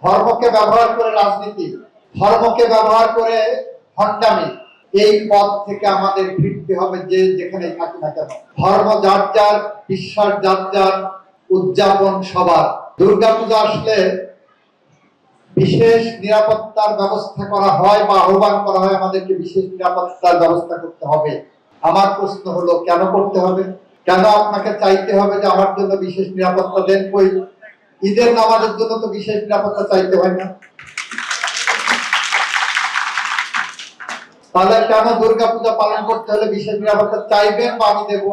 ধর্মকে ব্যবহার করে রাজনীতি, ধর্মকে ব্যবহার করে ভণ্ডামি, এই পথ থেকে আমাদের ফিরতে হবে যে যেখানেই থাকি না কেন। ধর্ম যার যার, বিশ্বাস যার যার, উদযাপন সবার। দুর্গাপূজা আসলে বিশেষ নিরাপত্তার ব্যবস্থা করা হয় বা আহ্বান করা হয় আমাদেরকে বিশেষ নিরাপত্তার ব্যবস্থা করতে হবে। আমার প্রশ্ন হলো, কেন করতে হবে? কেন আপনাকে চাইতে হবে যে আমার জন্য বিশেষ নিরাপত্তা দেন? কই ঈদের নামাজের জন্য তো বিশেষ নিরাপত্তা চাইতে হয় না। তাহলে কেন দুর্গাপূজা পালন করতে হলে বিশেষ নিরাপত্তা চাইবেন বা আমি দেব?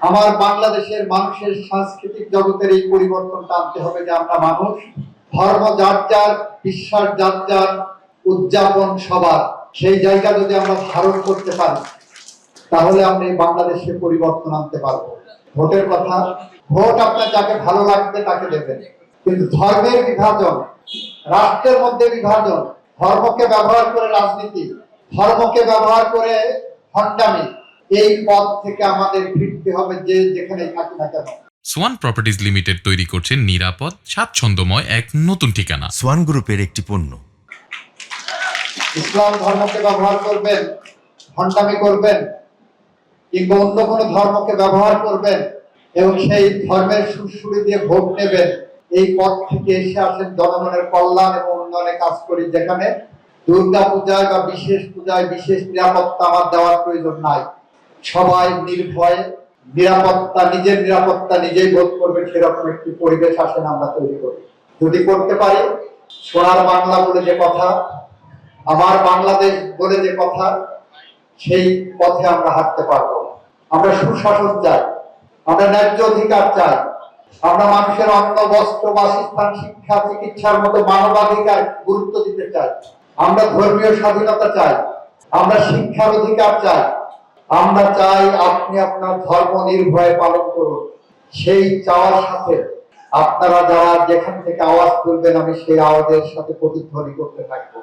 আমার বাংলাদেশের মানুষের সাংস্কৃতিক জগতের এই পরিবর্তনটা আনতে হবে যে আমরা মানুষ, ধর্ম যার যার, বিশ্বাস যার যার, উদযাপন সবার। সেই জায়গা যদি আমরা ধারণ করতে পারি তাহলে আমরা এই বাংলাদেশে পরিবর্তন আনতে পারবো। ভোটের কথা, ভোট আপনার যাকে ভালো লাগবে তাকে দেবেন, কিন্তু ধর্মের বিভাজন, রাষ্ট্রের মধ্যে বিভাজন, ধর্মকে ব্যবহার করে রাজনীতি, ধর্মকে ব্যবহার করে ভণ্ডামি, এই পথ থেকে আমাদের ফিরতে হবে যে যেখানেই থাকি না কেন। সোয়ান প্রপার্টিজ লিমিটেড তৈরি করছে নিরাপদ, স্বাচ্ছন্দ্যময় এক নতুন ঠিকানা। সোয়ান গ্রুপের একটি পণ্য। ইসলাম ধর্মকে ব্যবহার করবেন, ভণ্ডামি করবেন, কিংবা অন্য কোনো ধর্মকে ব্যবহার করবেন এবং সেই ধর্মের সুরসুরি দিয়ে ভোট নেবেন, এই পথ থেকে এসে আসেন জনগণের কল্যাণ এবং উন্নয়নে কাজ করি। যেখানে দুর্গা পূজায় বা বিশেষ পূজায় বিশেষ নিরাপত্তা আমার দেওয়ার প্রয়োজন নাই। সবাই নির্ভয়ে নিরাপত্তা, নিজের নিরাপত্তা নিজেই বোধ করবে, সেরকম একটি পরিবেশ আসেন আমরা তৈরি করি। যদি করতে পারি, সোনার বাংলা বলে যে কথা, আমার বাংলাদেশ বলে যে কথা, সেই পথে আমরা হাঁটতে পারবো। আমরা সুশাসন চাই, আমরা ন্যায্য অধিকার চাই, আমরা মানুষের অন্ন, বস্ত্র, বাসস্থান, শিক্ষা, চিকিৎসার মতো মানবাধিকার গুরুত্ব দিতে চাই, আমরা ধর্মীয় স্বাধীনতা চাই, আমরা শিক্ষার অধিকার চাই, আমরা চাই আপনি আপনার ধর্ম নির্ভয়ে পালন করুন। সেই চাওয়ার সাথে আপনারা যারা যেখান থেকে আওয়াজ তুলবেন, আমি সেই আওয়াজের সাথে প্রতিধ্বনি করতে থাকবো।